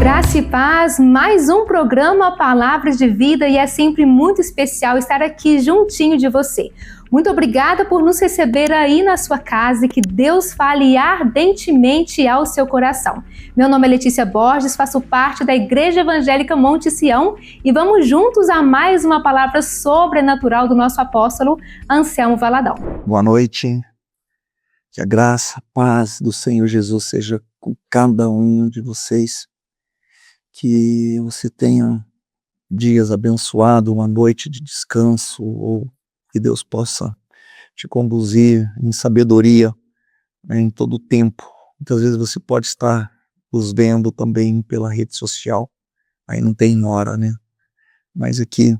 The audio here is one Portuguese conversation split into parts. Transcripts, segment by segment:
Graça e paz, mais um programa Palavras de Vida e é sempre muito especial estar aqui juntinho de você. Muito obrigada por nos receber aí na sua casa e que Deus fale ardentemente ao seu coração. Meu nome é Letícia Borges, faço parte da Igreja Evangélica Monte Sião e vamos juntos a mais uma palavra sobrenatural do nosso apóstolo Anselmo Valadão. Boa noite, que a graça, a paz do Senhor Jesus seja com cada um de vocês, que você tenha dias abençoados, uma noite de descanso, ou que Deus possa te conduzir em sabedoria, né, em todo o tempo. Muitas vezes você pode estar nos vendo também pela rede social, aí não tem hora, né? Mas aqui,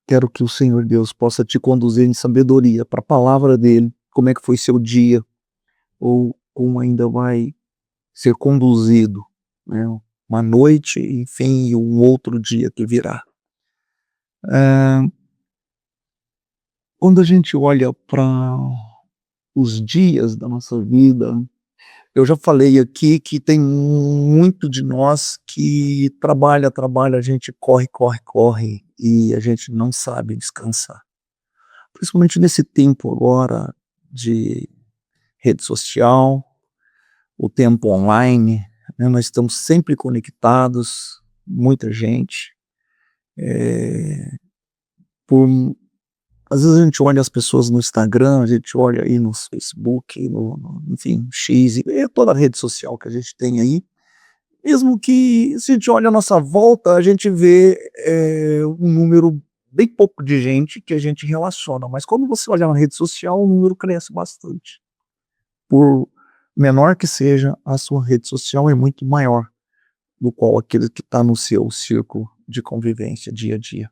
quero que o Senhor Deus possa te conduzir em sabedoria para a palavra dele, como é que foi seu dia, ou como ainda vai ser conduzido, né? Uma noite, enfim, e um outro dia que virá. Quando a gente olha para os dias da nossa vida, eu já falei aqui que tem muito de nós que trabalha, a gente corre, e a gente não sabe descansar. Principalmente nesse tempo agora de rede social, o tempo online, né? Nós estamos sempre conectados, muita gente. Às vezes a gente olha as pessoas no Instagram, a gente olha aí no Facebook, enfim, X, e toda a rede social que a gente tem aí. Mesmo que, se a gente olha a nossa volta, a gente vê um número bem pouco de gente que a gente relaciona. Mas quando você olha na rede social, o número cresce bastante. Por menor que seja, a sua rede social é muito maior do qual aquele que está no seu círculo de convivência dia a dia.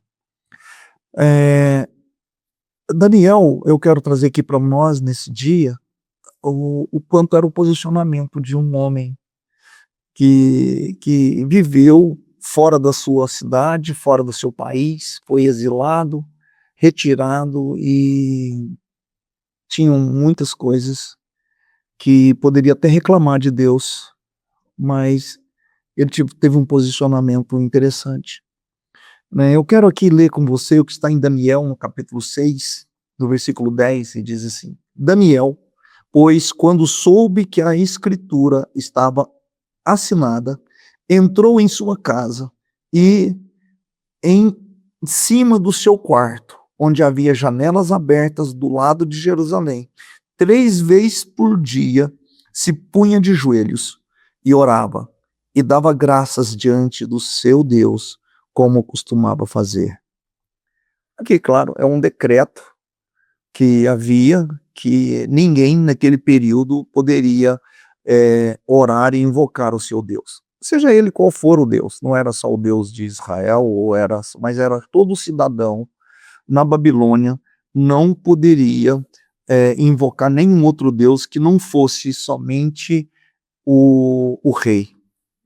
Daniel, eu quero trazer aqui para nós nesse dia o quanto era o posicionamento de um homem que viveu fora da sua cidade, fora do seu país, foi exilado, retirado e tinham muitas coisas que poderia até reclamar de Deus, mas ele teve um posicionamento interessante, né? Eu quero aqui ler com você o que está em Daniel, no capítulo 6, do versículo 10, e diz assim: Daniel, pois quando soube que a escritura estava assinada, entrou em sua casa e em cima do seu quarto, onde havia janelas abertas do lado de Jerusalém, 3 vezes por dia se punha de joelhos e orava e dava graças diante do seu Deus, como costumava fazer. Aqui, claro, é um decreto que havia, que ninguém naquele período poderia orar e invocar o seu Deus. Seja ele qual for o Deus, não era só o Deus de Israel, mas era todo cidadão na Babilônia, não poderia invocar nenhum outro Deus que não fosse somente o rei,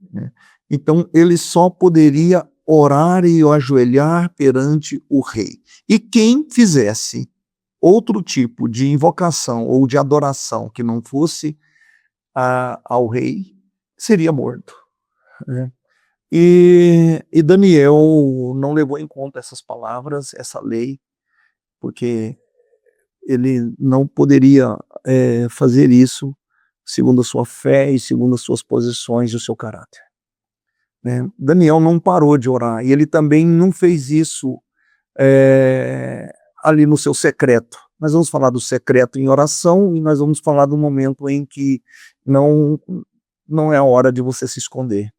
né? Então ele só poderia orar e ajoelhar perante o rei. E quem fizesse outro tipo de invocação ou de adoração que não fosse ao rei, seria morto, né? E Daniel não levou em conta essas palavras, essa lei, porque ele não poderia fazer isso segundo a sua fé e segundo as suas posições e o seu caráter, né? Daniel não parou de orar, e ele também não fez isso ali no seu secreto. Nós vamos falar do secreto em oração, e nós vamos falar do momento em que não é a hora de você se esconder.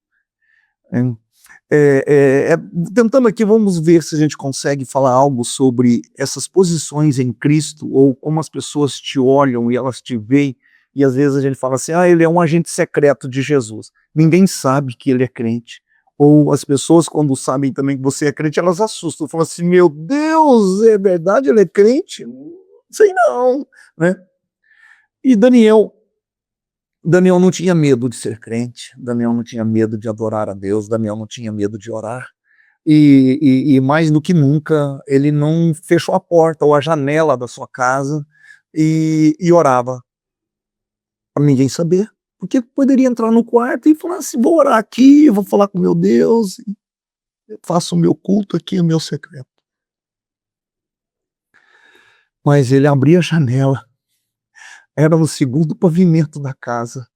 Tentando aqui, vamos ver se a gente consegue falar algo sobre essas posições em Cristo, ou como as pessoas te olham e elas te veem, e às vezes a gente fala assim: ele é um agente secreto de Jesus. Ninguém sabe que ele é crente. Ou as pessoas, quando sabem também que você é crente, elas assustam, falam assim: meu Deus, é verdade, ele é crente? Não sei não, né? E Daniel não tinha medo de ser crente, Daniel não tinha medo de adorar a Deus, Daniel não tinha medo de orar, e mais do que nunca, ele não fechou a porta ou a janela da sua casa e orava, para ninguém saber, Porque poderia entrar no quarto e falar assim, vou orar aqui, vou falar com meu Deus, faço o meu culto aqui, o meu secreto. Mas ele abria a janela, era no segundo pavimento da casa.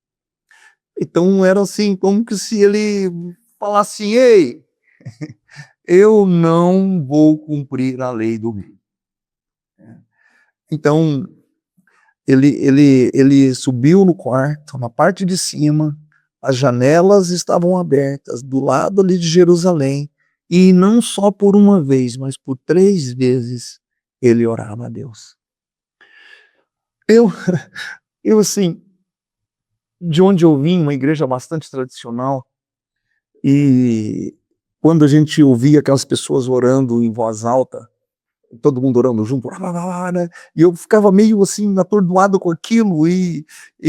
Então era assim, como que se ele falasse assim, ei, eu não vou cumprir a lei do rei. Então, ele subiu no quarto, na parte de cima, as janelas estavam abertas, do lado ali de Jerusalém, e não só por uma vez, mas por 3 vezes ele orava a Deus. Eu, eu assim, de onde eu vim, uma igreja bastante tradicional, e quando a gente ouvia aquelas pessoas orando em voz alta, todo mundo orando junto, né? E eu ficava meio assim atordoado com aquilo e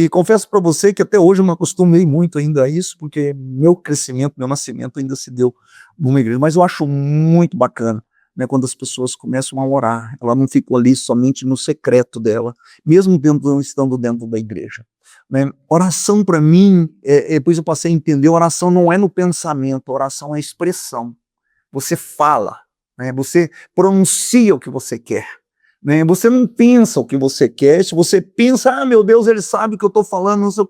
confesso para você que até hoje eu não acostumei muito ainda a isso, porque meu crescimento, meu nascimento ainda se deu numa igreja, mas eu acho muito bacana, né, quando as pessoas começam a orar, ela não fica ali somente no secreto dela, mesmo estando dentro da igreja, né? Oração para mim, depois eu passei a entender, oração não é no pensamento, oração é expressão, você fala, né? Você pronuncia o que você quer, né? Você não pensa o que você quer. Se você pensa, ah, meu Deus, ele sabe o que eu estou falando, não sei...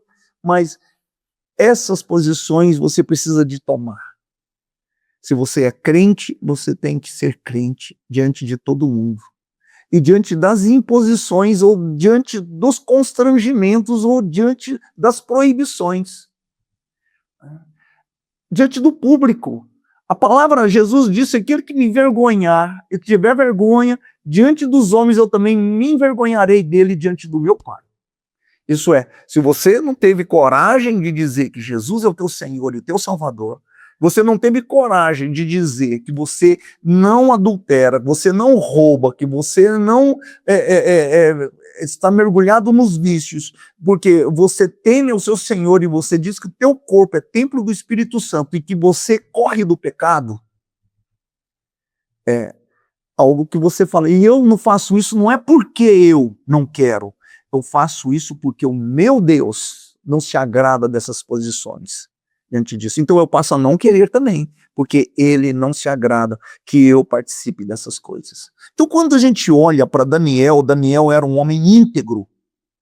Mas essas posições você precisa de tomar. Se você é crente, você tem que ser crente diante de todo mundo. E diante das imposições, ou diante dos constrangimentos, ou diante das proibições. Diante do público. A palavra, Jesus disse, aquele que me envergonhar e que tiver vergonha, diante dos homens eu também me envergonharei dele diante do meu Pai. Isso é, se você não teve coragem de dizer que Jesus é o teu Senhor e o teu Salvador, você não teve coragem de dizer que você não adultera, que você não rouba, que você não está mergulhado nos vícios, porque você teme o seu Senhor e você diz que o teu corpo é templo do Espírito Santo e que você corre do pecado, é algo que você fala, e eu não faço isso não é porque eu não quero, eu faço isso porque o meu Deus não se agrada dessas posições diante disso. Então eu passo a não querer também, porque ele não se agrada que eu participe dessas coisas. Então quando a gente olha para Daniel, Daniel era um homem íntegro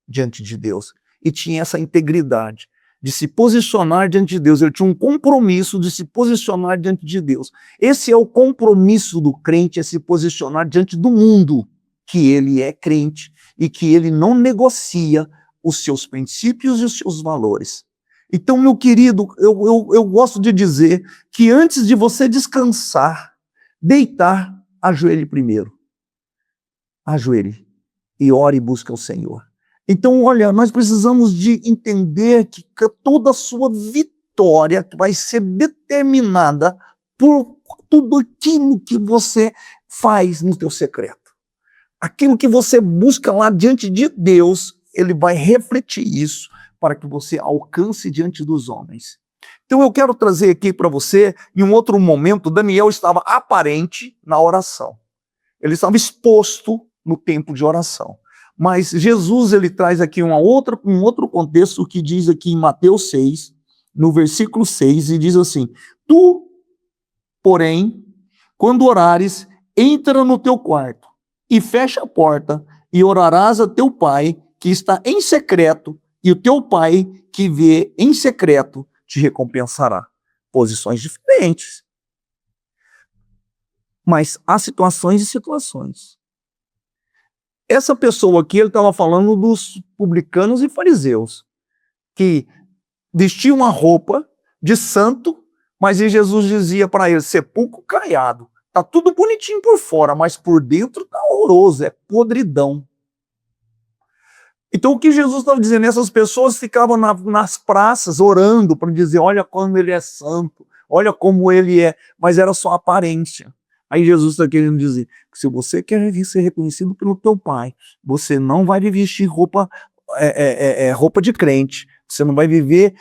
diante de Deus e tinha essa integridade de se posicionar diante de Deus. Ele tinha um compromisso de se posicionar diante de Deus. Esse é o compromisso do crente, é se posicionar diante do mundo, que ele é crente e que ele não negocia os seus princípios e os seus valores. Então, meu querido, eu gosto de dizer que antes de você descansar, deitar, ajoelhe primeiro. Ajoelhe e ore e busque ao Senhor. Então, olha, nós precisamos de entender que toda a sua vitória vai ser determinada por tudo aquilo que você faz no teu secreto. Aquilo que você busca lá diante de Deus, ele vai refletir isso para que você alcance diante dos homens. Então eu quero trazer aqui para você, em um outro momento, Daniel estava aparente na oração. Ele estava exposto no tempo de oração. Mas Jesus, ele traz aqui um outro contexto que diz aqui em Mateus 6, no versículo 6, e diz assim, tu, porém, quando orares, entra no teu quarto e fecha a porta e orarás a teu pai que está em secreto, e o teu pai que vê em secreto te recompensará. Posições diferentes. Mas há situações e situações. Essa pessoa aqui, ele estava falando dos publicanos e fariseus, que vestiam uma roupa de santo, mas Jesus dizia para eles, sepulcro caiado. Está tudo bonitinho por fora, mas por dentro está horroroso, é podridão. Então o que Jesus estava dizendo, essas pessoas ficavam nas praças orando para dizer, olha como ele é santo, olha como ele é, mas era só aparência. Aí Jesus está querendo dizer que se você quer ser reconhecido pelo teu pai, você não vai vestir roupa de crente, você não vai ir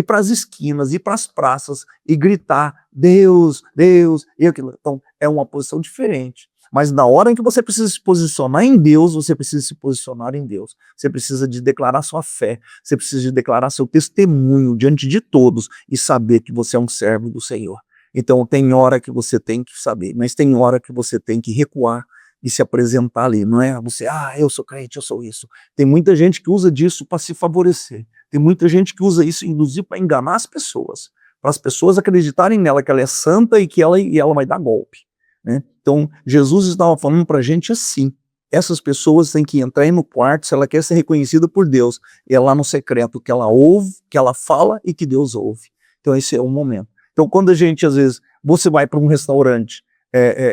para as esquinas, ir para as praças e gritar, Deus, Deus, e aquilo. Então é uma posição diferente. Mas na hora em que você precisa se posicionar em Deus, você precisa se posicionar em Deus. Você precisa de declarar sua fé, você precisa de declarar seu testemunho diante de todos e saber que você é um servo do Senhor. Então tem hora que você tem que saber, mas tem hora que você tem que recuar e se apresentar ali, não é você, eu sou crente, eu sou isso. Tem muita gente que usa disso para se favorecer. Tem muita gente que usa isso, inclusive, para enganar as pessoas, para as pessoas acreditarem nela, que ela é santa e que ela vai dar golpe, né? Então, Jesus estava falando para a gente assim, essas pessoas têm que entrar aí no quarto, se ela quer ser reconhecida por Deus, e é lá no secreto que ela ouve, que ela fala e que Deus ouve. Então, esse é o momento. Então, quando a gente, às vezes, você vai para um restaurante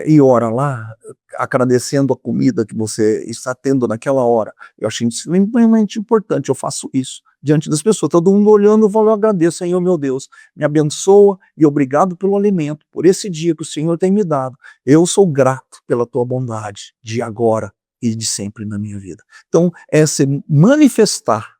e ora lá, agradecendo a comida que você está tendo naquela hora, eu acho extremamente importante, eu faço isso diante das pessoas, todo mundo olhando, eu falo, eu agradeço, Senhor meu Deus, me abençoa e obrigado pelo alimento, por esse dia que o Senhor tem me dado, eu sou grato pela tua bondade, de agora e de sempre na minha vida. Então, é se manifestar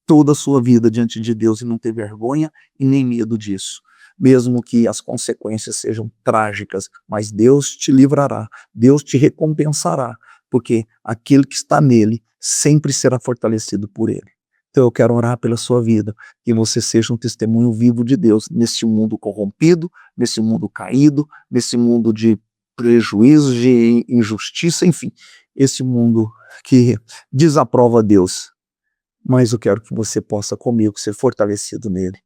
toda a sua vida diante de Deus e não ter vergonha e nem medo disso. Mesmo que as consequências sejam trágicas, mas Deus te livrará, Deus te recompensará, porque aquele que está nele sempre será fortalecido por ele. Então eu quero orar pela sua vida, que você seja um testemunho vivo de Deus neste mundo corrompido, nesse mundo caído, nesse mundo de prejuízo, de injustiça, enfim, esse mundo que desaprova Deus. Mas eu quero que você possa comigo ser fortalecido nele,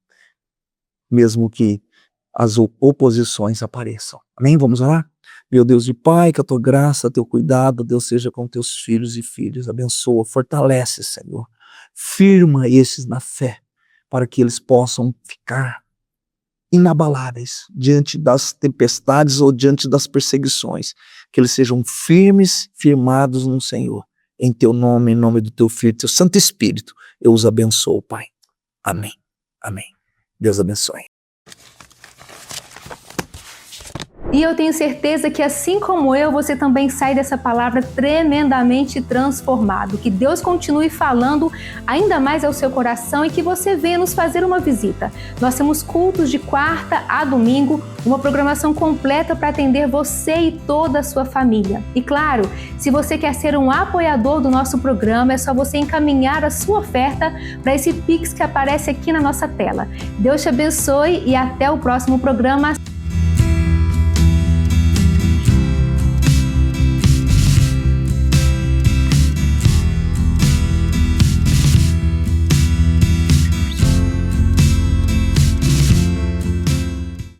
mesmo que as oposições apareçam. Amém? Vamos orar? Meu Deus e Pai, que a tua graça, teu cuidado, Deus, seja com teus filhos e filhas. Abençoa, fortalece, Senhor. Firma esses na fé, para que eles possam ficar inabaláveis diante das tempestades ou diante das perseguições. Que eles sejam firmes, firmados no Senhor. Em teu nome, em nome do teu Filho, teu Santo Espírito, eu os abençoo, Pai. Amém. Amém. Deus abençoe. E eu tenho certeza que assim como eu, você também sai dessa palavra tremendamente transformado. Que Deus continue falando ainda mais ao seu coração e que você venha nos fazer uma visita. Nós temos cultos de quarta a domingo, uma programação completa para atender você e toda a sua família. E claro, se você quer ser um apoiador do nosso programa, é só você encaminhar a sua oferta para esse Pix que aparece aqui na nossa tela. Deus te abençoe e até o próximo programa.